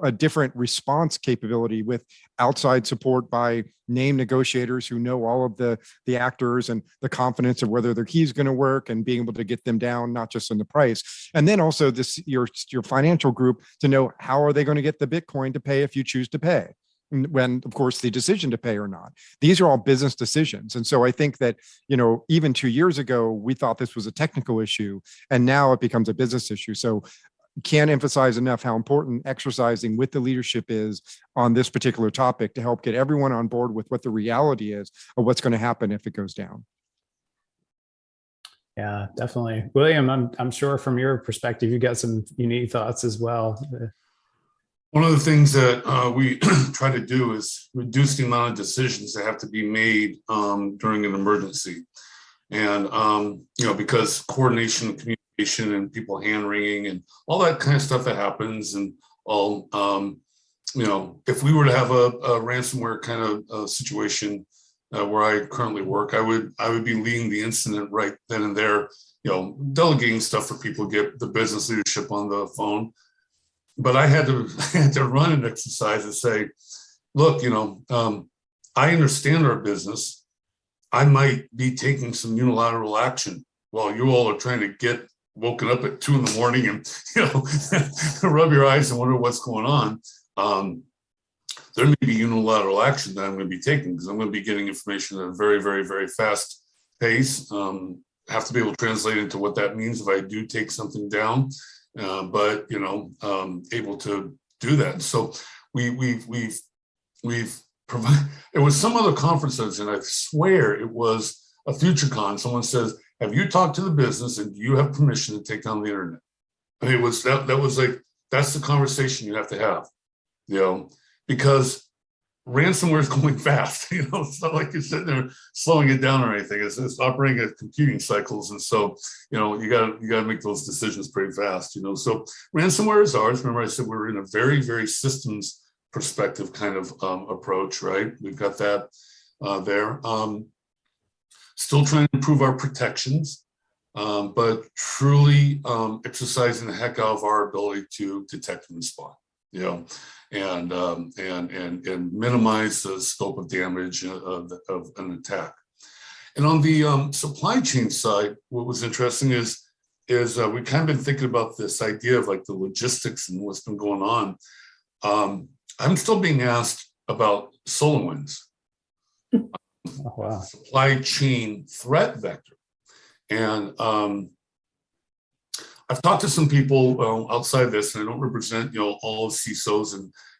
a different response capability with outside support by named negotiators who know all of the actors and the confidence of whether their key is going to work, and being able to get them down, not just in the price. And then also your financial group to know how are they going to get the Bitcoin to pay if you choose to pay, when, of course, the decision to pay or not. These are all business decisions. And so I think that, even 2 years ago, we thought this was a technical issue, and now it becomes a business issue. So can't emphasize enough how important exercising with the leadership is on this particular topic to help get everyone on board with what the reality is of what's going to happen if it goes down. Yeah, definitely. William, I'm sure from your perspective, you got some unique thoughts as well. One of the things that we try to do is reduce the amount of decisions that have to be made during an emergency. And, because coordination, communication, and people hand wringing and all that kind of stuff that happens, and all, if we were to have a ransomware kind of situation where I currently work, I would be leading the incident right then and there, delegating stuff for people to get the business leadership on the phone. But I had to run an exercise and say, look, I understand our business. I might be taking some unilateral action while you all are trying to get woken up at 2 a.m. and, rub your eyes and wonder what's going on. There may be unilateral action that I'm going to be taking because I'm going to be getting information at a very, very, very fast pace. Have to be able to translate into what that means if I do take something down. But able to do that. So we've provided. It was some other conference I was in. I swear it was a FutureCon. Someone says, "Have you talked to the business and do you have permission to take down the internet?" I mean, it was that was like that's the conversation you have to have, because ransomware is going fast. It's not like you're sitting there slowing it down or anything. It's operating at computing cycles, and so you got to make those decisions pretty fast. So ransomware is ours. Remember, I said we're in a very, very systems perspective kind of approach, right? We've got that there. Still trying to improve our protections, but truly exercising the heck out of our ability to detect and respond. And minimize the scope of damage of an attack. And on the supply chain side, what was interesting is we kind of been thinking about this idea of like the logistics and what's been going on. I'm still being asked about SolarWinds, Oh, wow. supply chain threat vector, and I've talked to some people outside this, and I don't represent all of CISOs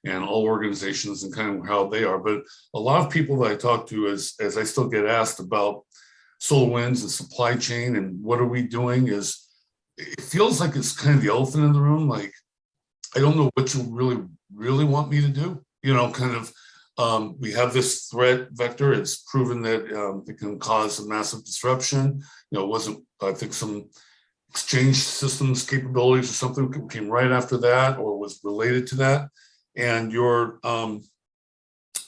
and all organizations and kind of how they are, but a lot of people that I talk to, as I still get asked about SolarWinds and supply chain and what are we doing, is it feels like it's kind of the elephant in the room. Like, I don't know what you really want me to do. We have this threat vector. It's proven that it can cause a massive disruption. It wasn't, I think, some exchange systems capabilities or something came right after that or was related to that. And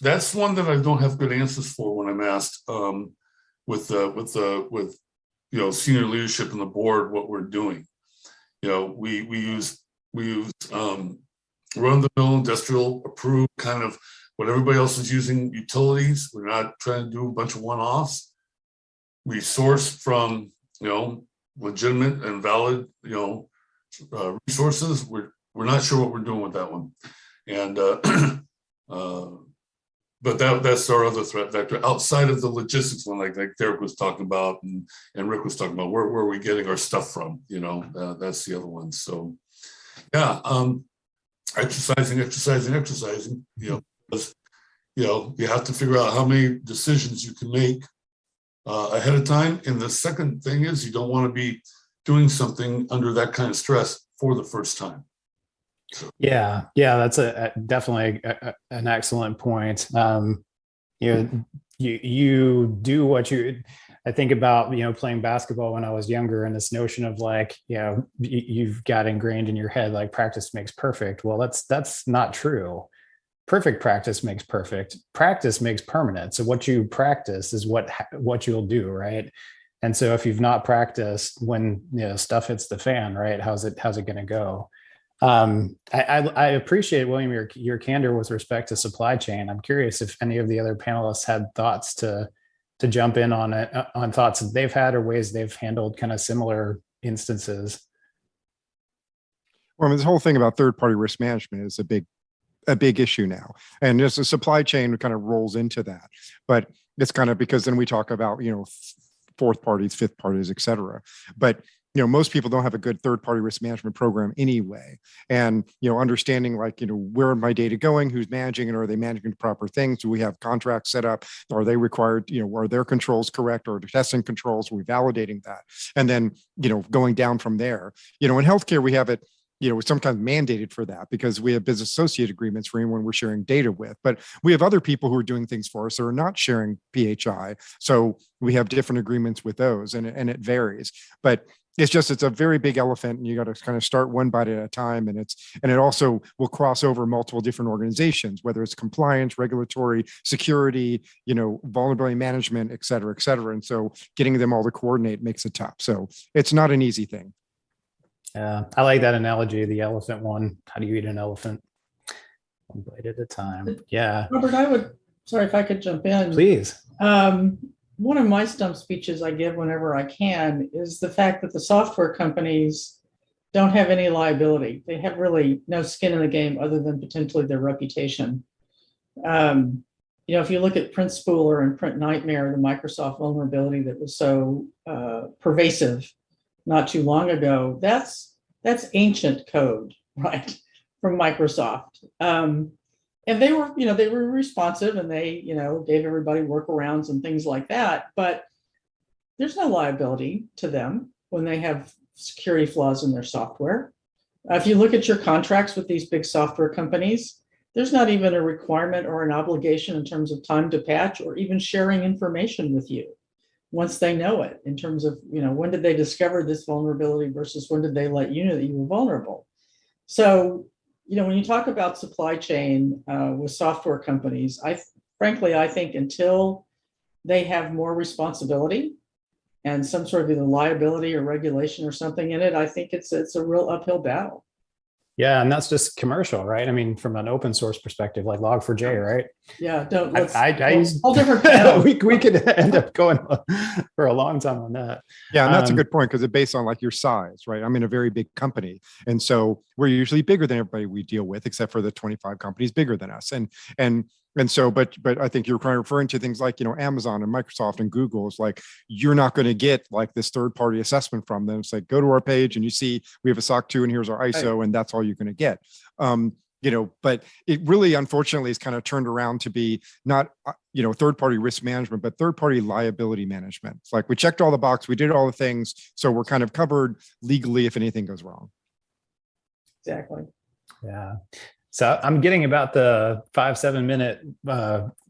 that's one that I don't have good answers for when I'm asked with senior leadership and the board what we're doing. We use run-of-the-mill industrial approved kind of what everybody else is using utilities. We're not trying to do a bunch of one-offs. We source from legitimate and valid resources. We're not sure what we're doing with that one, and but that's our other threat vector outside of the logistics one, like Derek was talking about and Rick was talking about. Where are we getting our stuff from? That's the other one. So yeah, exercising. Because you have to figure out how many decisions you can make ahead of time. And the second thing is you don't want to be doing something under that kind of stress for the first time. So. Yeah, that's definitely an excellent point. You do what you. I think about playing basketball when I was younger, and this notion of like you've got ingrained in your head like practice makes perfect. Well, that's not true. Perfect practice makes perfect. Practice makes permanent. So what you practice is what you'll do, right? And so if you've not practiced, when stuff hits the fan, right? How's it going to go? I appreciate, William, your candor with respect to supply chain. I'm curious if any of the other panelists had thoughts to jump in on it, on thoughts that they've had or ways they've handled kind of similar instances. Well, this whole thing about third-party risk management is a big issue now, and just the supply chain kind of rolls into that. But it's kind of because then we talk about fourth parties, fifth parties, et cetera. But most people don't have a good third-party risk management program anyway. And, understanding like, where are my data going, who's managing it, are they managing the proper things? Do we have contracts set up? Are they required, are their controls correct? Or the testing controls, are we validating that? And then, going down from there, in healthcare, we have it, sometimes mandated for that because we have business associate agreements for anyone we're sharing data with. But we have other people who are doing things for us that are not sharing PHI. So we have different agreements with those, and it varies. But it's a very big elephant, and you got to kind of start one bite at a time. And it also will cross over multiple different organizations, whether it's compliance, regulatory, security, vulnerability management, et cetera, et cetera. And so getting them all to coordinate makes it tough. So it's not an easy thing. Yeah, I like that analogy, the elephant one. How do you eat an elephant? One bite at a time. Yeah. Robert, sorry if I could jump in. Please. One of my stump speeches I give whenever I can is the fact that the software companies don't have any liability. They have really no skin in the game other than potentially their reputation. If you look at Print Spooler and Print Nightmare, the Microsoft vulnerability that was so pervasive not too long ago, that's ancient code, right, from Microsoft. And they were responsive, and they, gave everybody workarounds and things like that. But there's no liability to them when they have security flaws in their software. If you look at your contracts with these big software companies, there's not even a requirement or an obligation in terms of time to patch or even sharing information with you once they know it, in terms of, when did they discover this vulnerability versus when did they let you know that you were vulnerable. So, when you talk about supply chain with software companies, I think until they have more responsibility and some sort of either liability or regulation or something in it, I think it's a real uphill battle. Yeah, and that's just commercial, right? I mean, from an open source perspective, like Log4j, right? Yeah, I use whole different panel. we could end up going for a long time on that. Yeah, and that's a good point, because it's based on like your size, right? I'm in a very big company, and so we're usually bigger than everybody we deal with, except for the 25 companies bigger than us. And so, but I think you're kind of referring to things like, Amazon and Microsoft and Google. Is like, you're not going to get like this third party assessment from them. It's like, go to our page and you see we have a SOC 2 and here's our ISO, right, and that's all you're going to get. But it really, unfortunately, is kind of turned around to be not, third party risk management, but third party liability management. It's like, we checked all the box, we did all the things, so we're kind of covered legally if anything goes wrong. Exactly. Yeah. So I'm getting about the 5-7 minute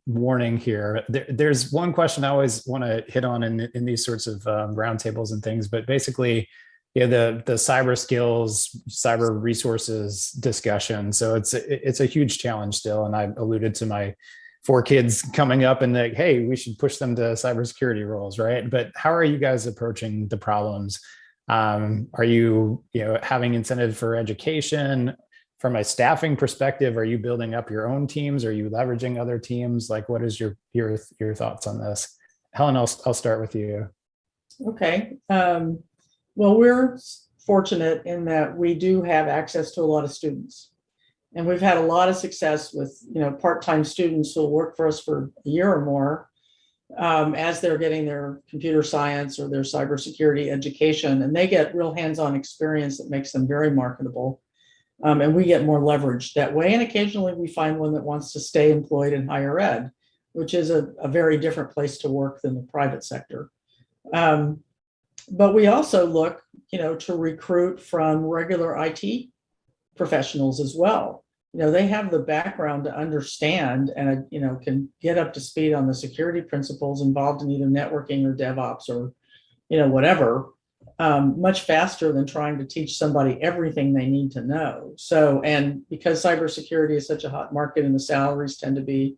warning here. There's one question I always want to hit on in these sorts of roundtables and things, but basically, the cyber skills, cyber resources discussion. So it's a huge challenge still. And I alluded to my 4 kids coming up and like, hey, we should push them to cybersecurity roles, right? But how are you guys approaching the problems? Are you, having incentive for education? From a staffing perspective, are you building up your own teams? Are you leveraging other teams? Like, what is your thoughts on this? Helen, I'll start with you. Okay. Well, we're fortunate in that we do have access to a lot of students, and we've had a lot of success with, part-time students who will work for us for a year or more as they're getting their computer science or their cybersecurity education, and they get real hands-on experience that makes them very marketable. And we get more leverage that way. And occasionally we find one that wants to stay employed in higher ed, which is a very different place to work than the private sector. But we also look, to recruit from regular IT professionals as well. They have the background to understand and, can get up to speed on the security principles involved in either networking or DevOps or, whatever. Much faster than trying to teach somebody everything they need to know. So, and because cybersecurity is such a hot market and the salaries tend to be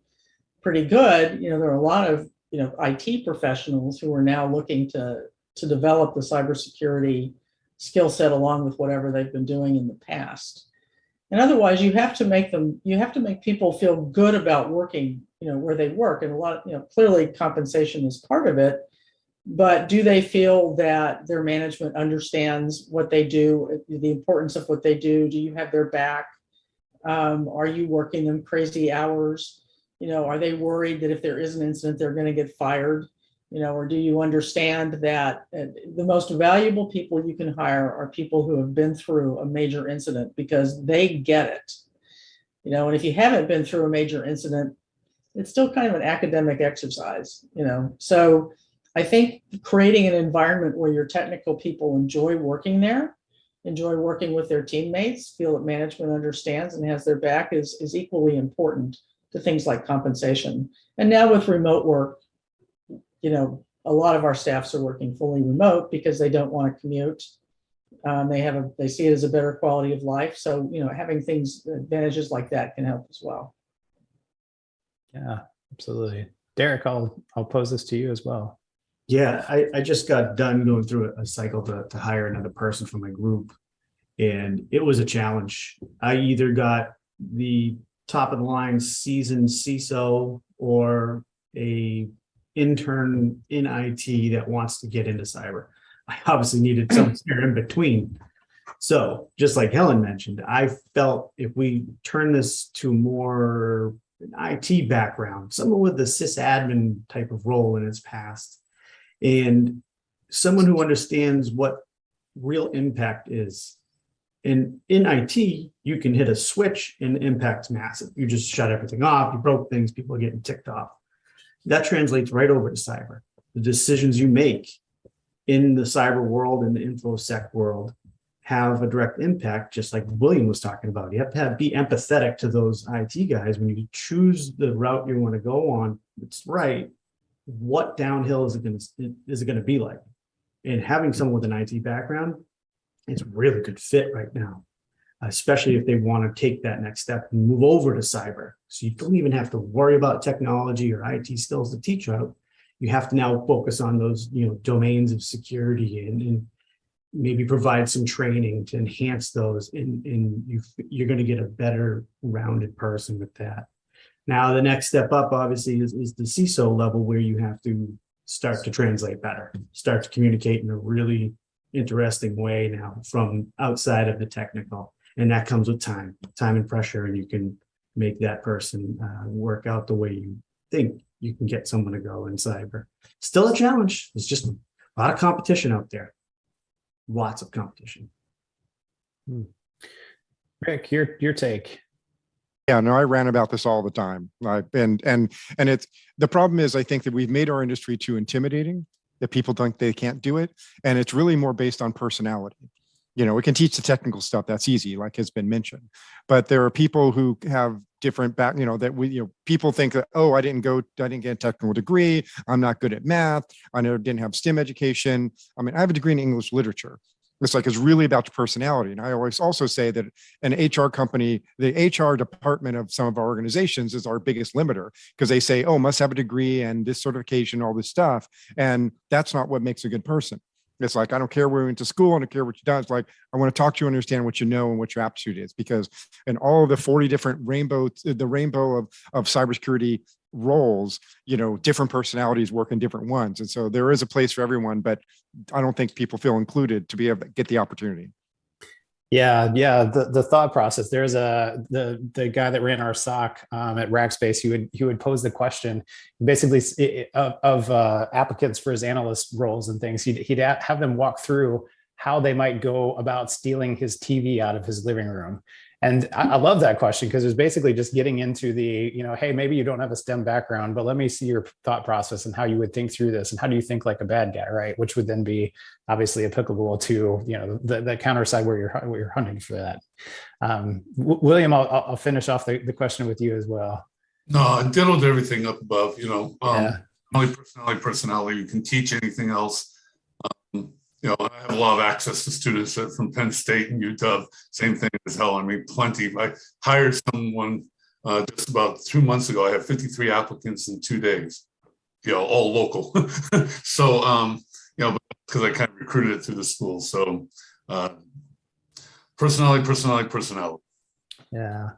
pretty good, there are a lot of, IT professionals who are now looking to develop the cybersecurity skill set along with whatever they've been doing in the past. And otherwise, you have to make people feel good about working, where they work. And a lot of, clearly compensation is part of it. But do they feel that their management understands what they do, the importance of what they do? Do you have their back? Are you working them crazy hours? Are they worried that if there is an incident, they're going to get fired? Or do you understand that the most valuable people you can hire are people who have been through a major incident because they get it. And if you haven't been through a major incident, it's still kind of an academic exercise, So I think creating an environment where your technical people enjoy working there, enjoy working with their teammates, feel that management understands and has their back is equally important to things like compensation. And now with remote work, a lot of our staffs are working fully remote because they don't want to commute. They see it as a better quality of life. So, having advantages like that can help as well. Yeah, absolutely. Derek, I'll pose this to you as well. Yeah, I just got done going through a cycle to hire another person for my group. And it was a challenge. I either got the top of the line seasoned CISO or a intern in IT that wants to get into cyber. I obviously needed somewhere in between. So just like Helen mentioned, I felt if we turn this to more an IT background, someone with the sysadmin type of role in its past, and someone who understands what real impact is. And in IT, you can hit a switch and the impact's massive. You just shut everything off, you broke things, people are getting ticked off. That translates right over to cyber. The decisions you make in the cyber world and the InfoSec world have a direct impact, just like William was talking about. You have to be empathetic to those IT guys when you choose the route you want to go on. It's right. What downhill is it going to be like? And having someone with an IT background, it's a really good fit right now, especially if they want to take that next step and move over to cyber. So you don't even have to worry about technology or IT skills to teach out. You have to now focus on those, domains of security and maybe provide some training to enhance those. And you're going to get a better rounded person with that. Now, the next step up, obviously, is the CISO level, where you have to start to translate better, start to communicate in a really interesting way now from outside of the technical. And that comes with time and pressure, and you can make that person work out the way you think you can get someone to go in cyber. Still a challenge. There's just a lot of competition out there. Lots of competition. Rick, your take. Yeah, no, I ran about this all the time. And it's the problem is, I think that we've made our industry too intimidating, that people think they can't do it. And it's really more based on personality. We can teach the technical stuff. That's easy, like has been mentioned. But there are people who have different people think that, oh, I didn't get a technical degree. I'm not good at math. I didn't have STEM education. I mean, I have a degree in English literature. It's really about your personality. And I always also say that an HR company, the HR department of some of our organizations is our biggest limiter, because they say, oh, must have a degree and this certification, all this stuff. And that's not what makes a good person. It's like, I don't care where you went to school. I don't care what you've done. It's like, I want to talk to you, understand what you know and what your aptitude is, because in all of the 40 different the rainbow of cybersecurity roles, different personalities work in different ones. And so there is a place for everyone, but I don't think people feel included to be able to get the opportunity. Yeah. The thought process. There's the guy that ran our SOC at Rackspace. He would pose the question, basically, of applicants for his analyst roles and things. He'd have them walk through how they might go about stealing his TV out of his living room. And I love that question, because it's basically just getting into the, hey, maybe you don't have a STEM background, but let me see your thought process and how you would think through this, and how do you think like a bad guy, right? Which would then be obviously applicable to, the counter side where you're hunting for that. William, I'll finish off the question with you as well. No, I diddled everything up above, Yeah. only personality, you can teach anything else. I have a lot of access to students from Penn State and UW, same thing as Helen. I mean, plenty. I hired someone just about 2 months ago. I had 53 applicants in 2 days, all local. So, because I kind of recruited it through the school. So personality. Yeah.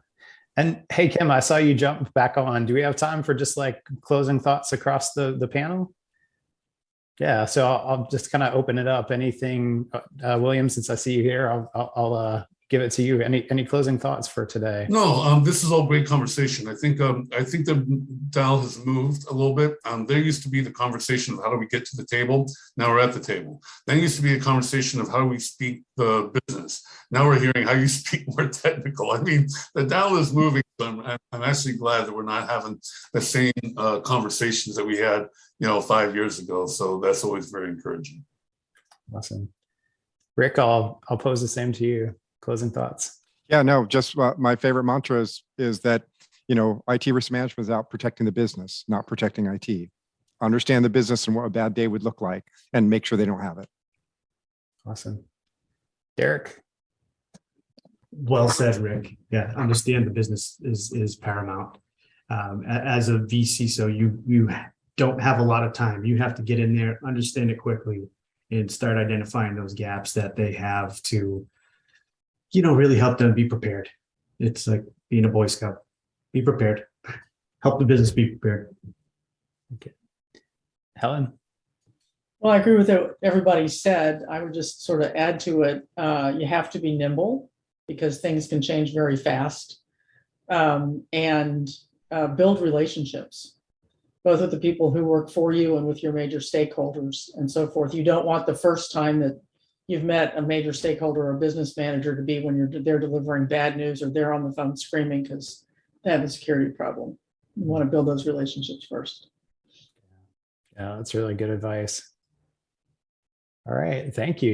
And hey, Kim, I saw you jump back on. Do we have time for just like closing thoughts across the panel? Yeah, so I'll just kind of open it up. Anything, William, since I see you here, I'll give give it to you. Any closing thoughts for today? No, this is all great conversation. I think the dial has moved a little bit. There used to be the conversation of how do we get to the table. Now we're at the table. Then used to be a conversation of how do we speak the business. Now we're hearing how you speak more technical. I mean, the dial is moving. So I'm actually glad that we're not having the same conversations that we had, 5 years ago. So that's always very encouraging. Awesome. Rick, I'll pose the same to you. Closing thoughts. Yeah, no, just my favorite mantra is that, IT risk management is out protecting the business, not protecting IT. Understand the business and what a bad day would look like and make sure they don't have it. Awesome. Derek. Well said, Rick. Yeah, understand the business is paramount. As a VCISO, you don't have a lot of time. You have to get in there, understand it quickly, and start identifying those gaps that they have to, really help them be prepared. It's like being a Boy Scout. Be prepared. Help the business be prepared. Okay. Helen. Well, I agree with what everybody said. I would just sort of add to it. You have to be nimble because things can change very fast, and build relationships, both with the people who work for you and with your major stakeholders and so forth. You don't want the first time that you've met a major stakeholder or a business manager to be when they're delivering bad news or they're on the phone screaming because they have a security problem. You want to build those relationships first. Yeah, that's really good advice. All right. Thank you.